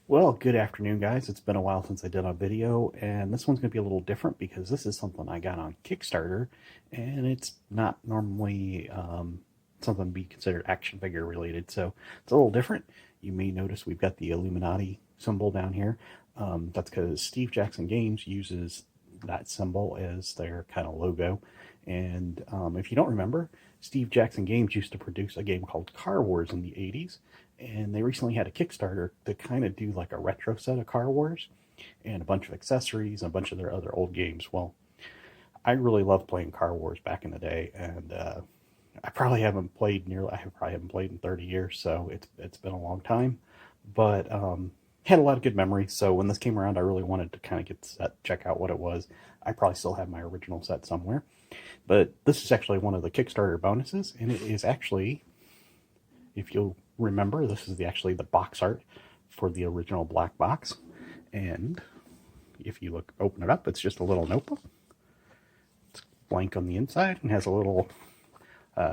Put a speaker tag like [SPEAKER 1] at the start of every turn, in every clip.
[SPEAKER 1] Well, good afternoon, guys. It's been a while since I did a video, and this one's going to be a little different because this is something I got on Kickstarter, and it's not normally something to be considered action figure related, so it's a little different. You may notice we've got the Illuminati symbol down here. That's because Steve Jackson Games uses that symbol as their kind of logo. And if you don't remember, Steve Jackson Games used to produce a game called Car Wars in the 80s, and they recently had a Kickstarter to kind of do like a retro set of Car Wars and a bunch of accessories and a bunch of their other old games. Well, I really loved playing Car Wars back in the day, and I probably haven't played nearly. I probably haven't played in 30 years, so it's been a long time. But had a lot of good memories. So when this came around, I really wanted to kind of get set, check out what it was. I probably still have my original set somewhere, but this is actually one of the Kickstarter bonuses, and it is actually, if you'll remember, this is actually the box art for the original black box. And if you open it up, it's just a little notebook. It's blank on the inside and has a little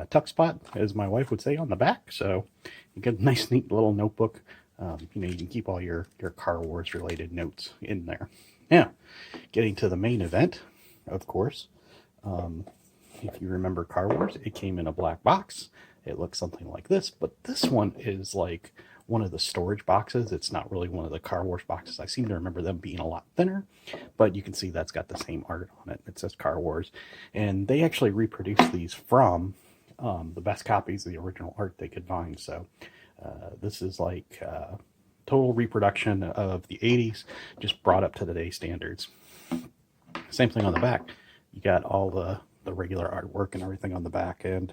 [SPEAKER 1] tuck spot, as my wife would say, on the back. So you get a nice, neat little notebook. You can keep all your Car Wars related notes in there. Now, getting to the main event, of course. If you remember Car Wars, it came in a black box. It looks something like this, but this one is like one of the storage boxes. It's not really one of the Car Wars boxes. I seem to remember them being a lot thinner, but you can see that's got the same art on it. It says Car Wars, and they actually reproduced these from the best copies of the original art they could find. So this is like total reproduction of the 80s, just brought up to today's standards. Same thing on the back. You got all the regular artwork and everything on the back. And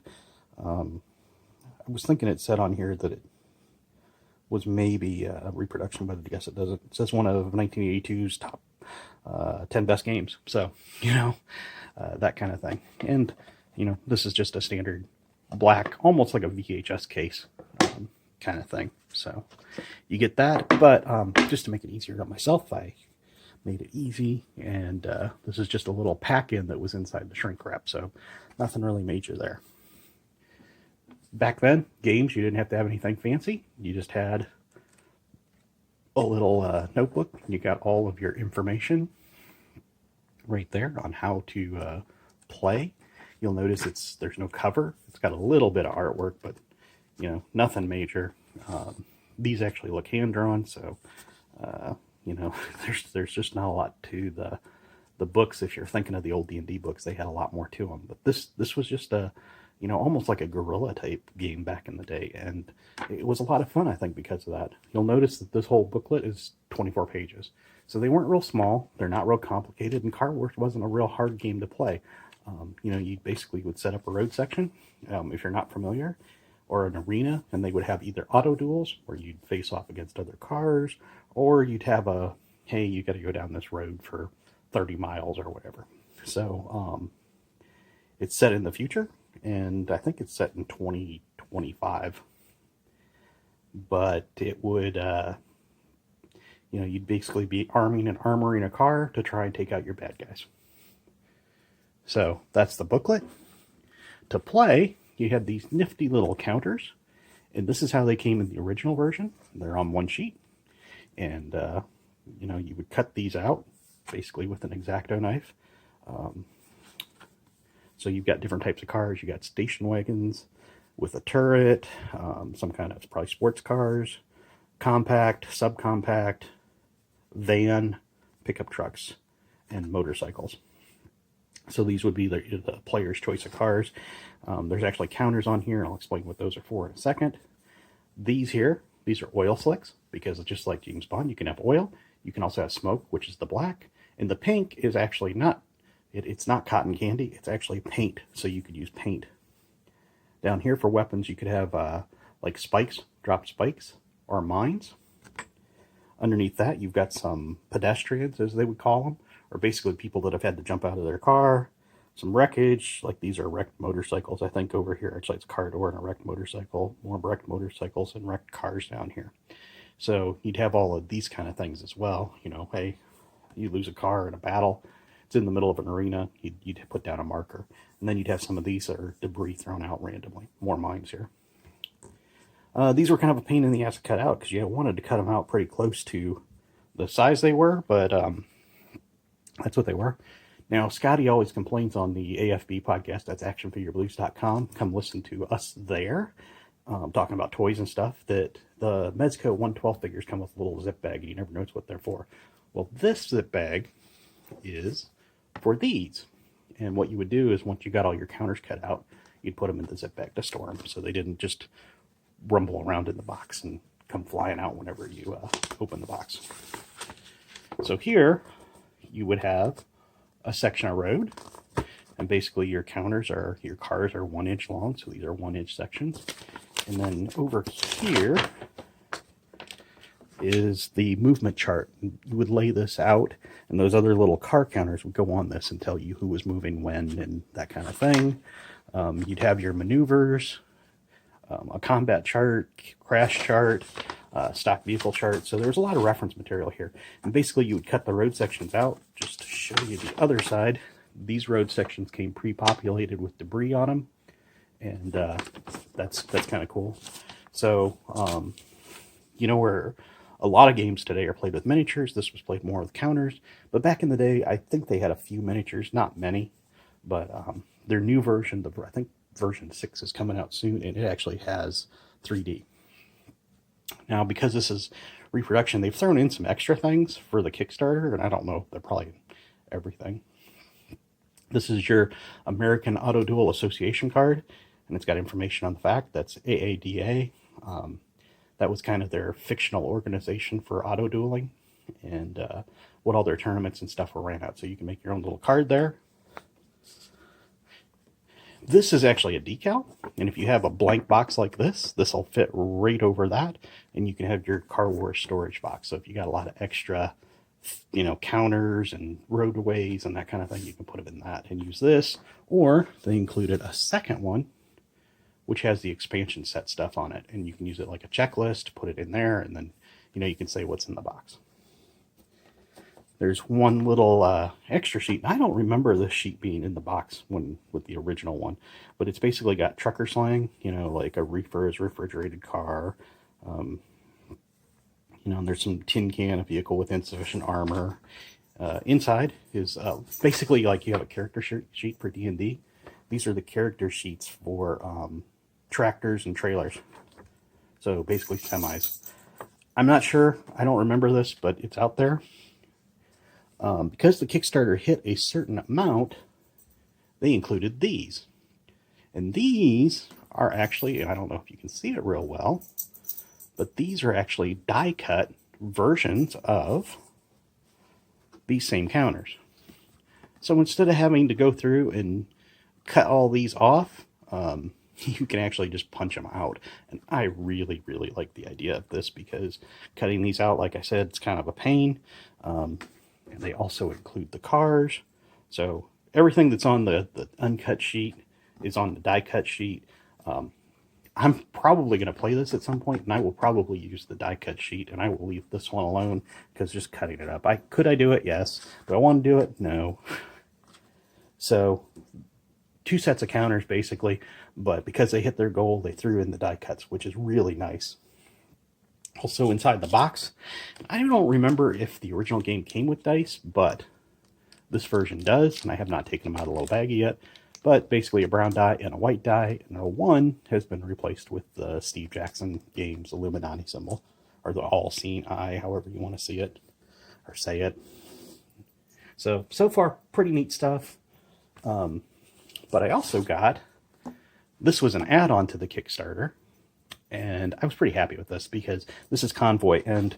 [SPEAKER 1] I was thinking it said on here that it was maybe a reproduction, but I guess it doesn't. It says one of 1982's top 10 best games. So, that kind of thing. And, this is just a standard black, almost like a VHS case kind of thing. So you get that. But just to make it easier on myself, I made it easy. And this is just a little pack-in that was inside the shrink wrap. So nothing really major there. Back then, games, you didn't have to have anything fancy. You just had a little notebook. You got all of your information right there on how to play. You'll notice there's no cover. It's got a little bit of artwork, but nothing major. These actually look hand drawn, so there's just not a lot to the books. If you're thinking of the old D&D books, they had a lot more to them. But this was just a almost like a guerrilla type game back in the day, and it was a lot of fun, I think, because of that. You'll notice that this whole booklet is 24 pages, so they weren't real small. They're not real complicated, and Car Wars wasn't a real hard game to play. You basically would set up a road section, if you're not familiar, or an arena, and they would have either auto duels, where you'd face off against other cars, or you'd have hey, you got to go down this road for 30 miles or whatever. So it's set in the future, and I think it's set in 2025. But it would, you'd basically be arming and armoring a car to try and take out your bad guys. So that's the booklet. To play, you had these nifty little counters, and this is how they came in the original version. They're on one sheet, and you would cut these out basically with an X-Acto knife. So you've got different types of cars. You got station wagons with a turret, some kind of probably sports cars, compact, subcompact, van, pickup trucks, and motorcycles. So these would be the player's choice of cars. There's actually counters on here, and I'll explain what those are for in a second. These are oil slicks, because just like James Bond, you can have oil. You can also have smoke, which is the black. And the pink is actually not, it's not cotton candy, it's actually paint, so you could use paint. Down here for weapons, you could have like spikes, drop spikes, or mines. Underneath that, you've got some pedestrians, as they would call them, or basically people that have had to jump out of their car. Some wreckage, like these are wrecked motorcycles, I think, over here. Actually, it's a car door and a wrecked motorcycle. More wrecked motorcycles and wrecked cars down here. So you'd have all of these kind of things as well. Hey, you lose a car in a battle, it's in the middle of an arena, you'd put down a marker. And then you'd have some of these that are debris thrown out randomly. More mines here. These were kind of a pain in the ass to cut out because you wanted to cut them out pretty close to the size they were, but that's what they were. Now, Scotty always complains on the AFB podcast, that's actionfigureblues.com. Come listen to us there, talking about toys and stuff, that the Mezco 112 figures come with a little zip bag, and you never knows what they're for. Well, this zip bag is for these. And what you would do is once you got all your counters cut out, you'd put them in the zip bag to store them so they didn't just rumble around in the box and come flying out whenever you open the box. So here you would have a section of road, and basically your counters are, your cars are 1 inch long, so these are 1 inch sections. And then over here is the movement chart. You would lay this out, and those other little car counters would go on this and tell you who was moving when and that kind of thing. You'd have your maneuvers, a combat chart, crash chart, stock vehicle chart. So there's a lot of reference material here. And basically you would cut the road sections out. Just to show you the other side, these road sections came pre-populated with debris on them. And that's kind of cool. So, you know, where a lot of games today are played with miniatures, this was played more with counters. But back in the day, I think they had a few miniatures, not many. But their new version, I think version 6 is coming out soon, and it actually has 3D. Now, because this is reproduction, they've thrown in some extra things for the Kickstarter, and I don't know, they're probably everything. This is your American Auto Duel Association card, and it's got information on the fact that's AADA. That was kind of their fictional organization for auto dueling, and what all their tournaments and stuff were ran out. So you can make your own little card there. This is actually a decal, and if you have a blank box like this, this will fit right over that, and you can have your Car Wars storage box. So if you got a lot of extra, you know, counters and roadways and that kind of thing, you can put them in that and use this. Or they included a second one, which has the expansion set stuff on it, and you can use it like a checklist, put it in there, and then, you know, you can say what's in the box. There's one little extra sheet. I don't remember this sheet being in the box with the original one, but it's basically got trucker slang, you know, like a reefer is refrigerated car. You know, and there's some tin can, a vehicle with insufficient armor. Inside is basically like you have a character sheet for D&D. These are the character sheets for tractors and trailers. So basically semis. I'm not sure. I don't remember this, but it's out there. Because the Kickstarter hit a certain amount, they included these. And these are actually, and I don't know if you can see it real well, but these are actually die-cut versions of these same counters. So instead of having to go through and cut all these off, you can actually just punch them out. And I really, really like the idea of this, because cutting these out, like I said, it's kind of a pain. And they also include the cars. So everything that's on the uncut sheet is on the die cut sheet. I'm probably going to play this at some point, and I will probably use the die cut sheet, and I will leave this one alone, because just cutting it up. Could I do it? Yes. Do I want to do it? No. So 2 sets of counters basically, but because they hit their goal, they threw in the die cuts, which is really nice. Also inside the box, I don't remember if the original game came with dice, but this version does, and I have not taken them out of the little baggie yet. But basically a brown die and a white die, and a 1 has been replaced with the Steve Jackson Games Illuminati symbol, or the all-seeing eye, however you want to see it, or say it. So far, pretty neat stuff. But I also got, this was an add-on to the Kickstarter, and I was pretty happy with this, because this is Convoy, and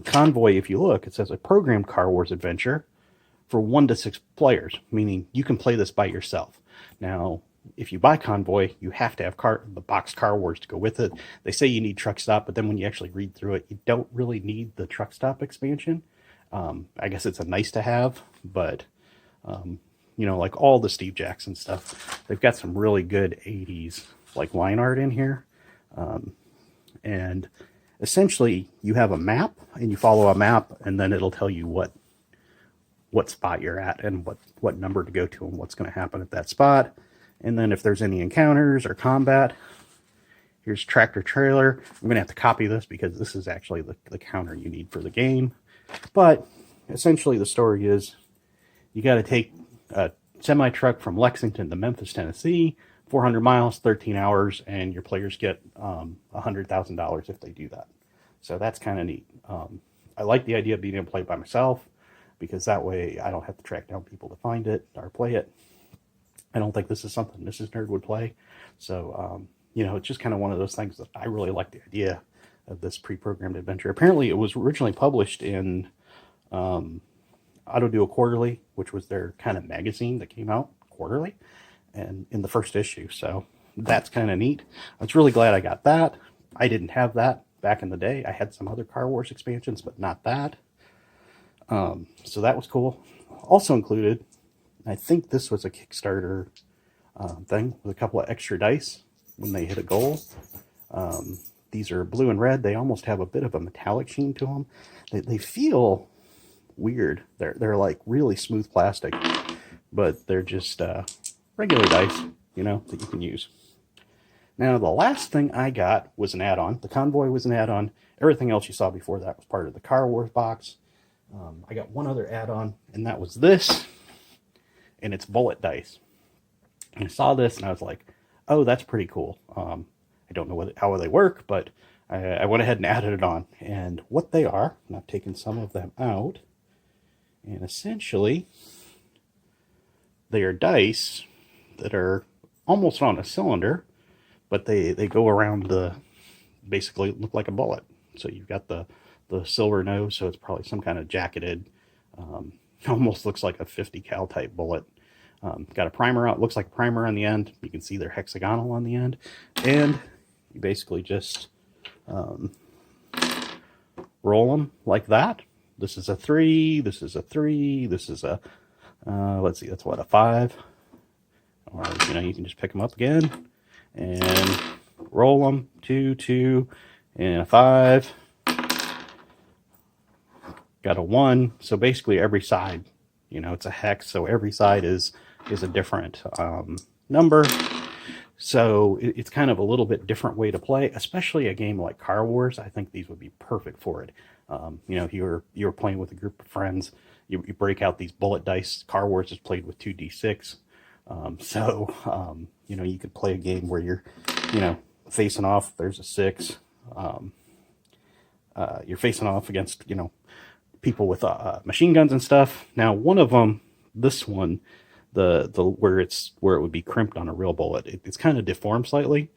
[SPEAKER 1] Convoy, if you look, it says a programmed Car Wars adventure for 1 to 6 players, meaning you can play this by yourself. Now, if you buy Convoy, you have to have the boxed Car Wars to go with it. They say you need Truck Stop, but then when you actually read through it, you don't really need the Truck Stop expansion. I guess it's a nice to have, but you know, like all the Steve Jackson stuff, they've got some really good 80s like line art in here. And essentially you have a map, and you follow a map, and then it'll tell you what spot you're at, and what number to go to, and what's going to happen at that spot. And then if there's any encounters or combat, Here's tractor trailer. I'm going to have to copy this because this is actually the counter you need for the game. But essentially the story is you got to take a semi-truck from Lexington to Memphis, Tennessee, 400 miles, 13 hours, and your players get $100,000 if they do that. So that's kind of neat. I like the idea of being able to play by myself because that way I don't have to track down people to find it or play it. I don't think this is something Mrs. Nerd would play. So, you know, it's just kind of one of those things that I really like the idea of this pre-programmed adventure. Apparently it was originally published in Auto Duo Quarterly, which was their kind of magazine that came out quarterly, and in the first issue. So that's kind of neat. I was really glad I got that. I didn't have that back in the day. I had some other Car Wars expansions, but not that. So that was cool. Also included, I think this was a Kickstarter thing with a couple of extra dice when they hit a goal. These are blue and red. They almost have a bit of a metallic sheen to them. They feel weird. They're like really smooth plastic, but they're just regular dice, you know, that you can use. Now, the last thing I got was an add-on. The Convoy was an add-on. Everything else you saw before that was part of the Car Wars box. I got one other add-on, and that was this, and it's bullet dice. And I saw this, and I was like, oh, that's pretty cool. I don't know how they work, but I went ahead and added it on. And what they are, and I've taken some of them out, and essentially, they are dice that are almost on a cylinder, but they go around basically look like a bullet. So you've got the silver nose, so it's probably some kind of jacketed, almost looks like a 50 cal type bullet. Got a primer out, looks like a primer on the end. You can see they're hexagonal on the end. And you basically just roll them like that. This is a 3, this is a 3, this is a, let's see, that's what, a 5. Or, you know, you can just pick them up again and roll them, 2, 2, and a 5. Got a 1. So basically every side, you know, it's a hex, so every side is a different number. So it's kind of a little bit different way to play, especially a game like Car Wars. I think these would be perfect for it. You know, if you were playing with a group of friends, you break out these bullet dice. Car Wars is played with 2d6. You know, you could play a game where you're, you know, facing off. There's a 6. You're facing off against, you know, people with machine guns and stuff. Now, one of them, this one, where it would be crimped on a real bullet, it's kind of deformed slightly,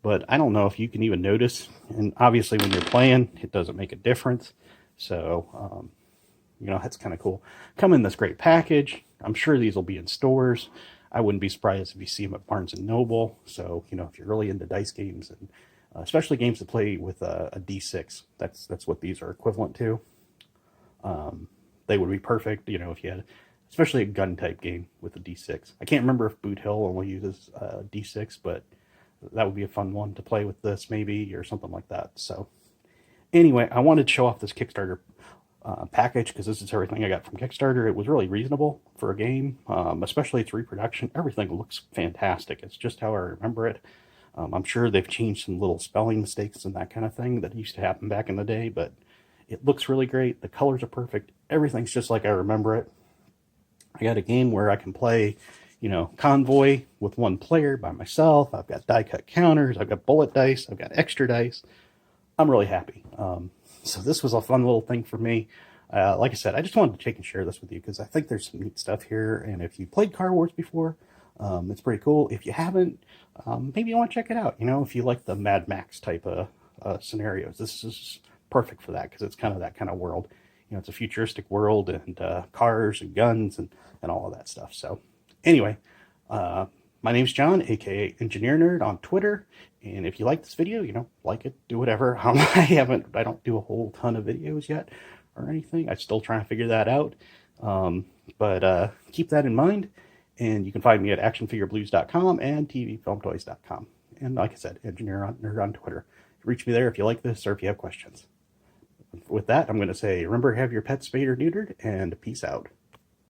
[SPEAKER 1] but I don't know if you can even notice. And obviously, when you're playing, it doesn't make a difference. So, you know, that's kind of cool. Come in this great package. I'm sure these will be in stores. I wouldn't be surprised if you see them at Barnes and Noble. So, you know, if you're really into dice games, and especially games that play with a D6, that's what these are equivalent to. They would be perfect, you know, if you had, especially a gun type game with a D6. I can't remember if Boot Hill only uses D6, but that would be a fun one to play with this maybe, or something like that. So anyway, I wanted to show off this Kickstarter package because this is everything I got from Kickstarter. It was really reasonable for a game, especially its reproduction. Everything looks fantastic. It's just how I remember it. I'm sure they've changed some little spelling mistakes and that kind of thing that used to happen back in the day, but it looks really great. The colors are perfect. Everything's just like I remember it. I got a game where I can play, you know, Convoy with one player by myself. I've got die cut counters. I've got bullet dice. I've got extra dice. I'm really happy. So this was a fun little thing for me. Like I said, I just wanted to take and share this with you because I think there's some neat stuff here. And if you played Car Wars before, it's pretty cool. If you haven't, maybe you want to check it out. You know, if you like the Mad Max type of scenarios, this is perfect for that because it's kind of that kind of world. You know, it's a futuristic world and cars and guns and all of that stuff. So anyway, my name's John, aka Engineernerd on Twitter. And if you like this video, you know, like it, do whatever. I don't do a whole ton of videos yet or anything. I'm still trying to figure that out. But keep that in mind. And you can find me at actionfigureblues.com and tvfilmtoys.com. And like I said, Engineernerd on Twitter. Reach me there if you like this or if you have questions. With that, I'm going to say, remember, have your pets spayed or neutered, and peace out.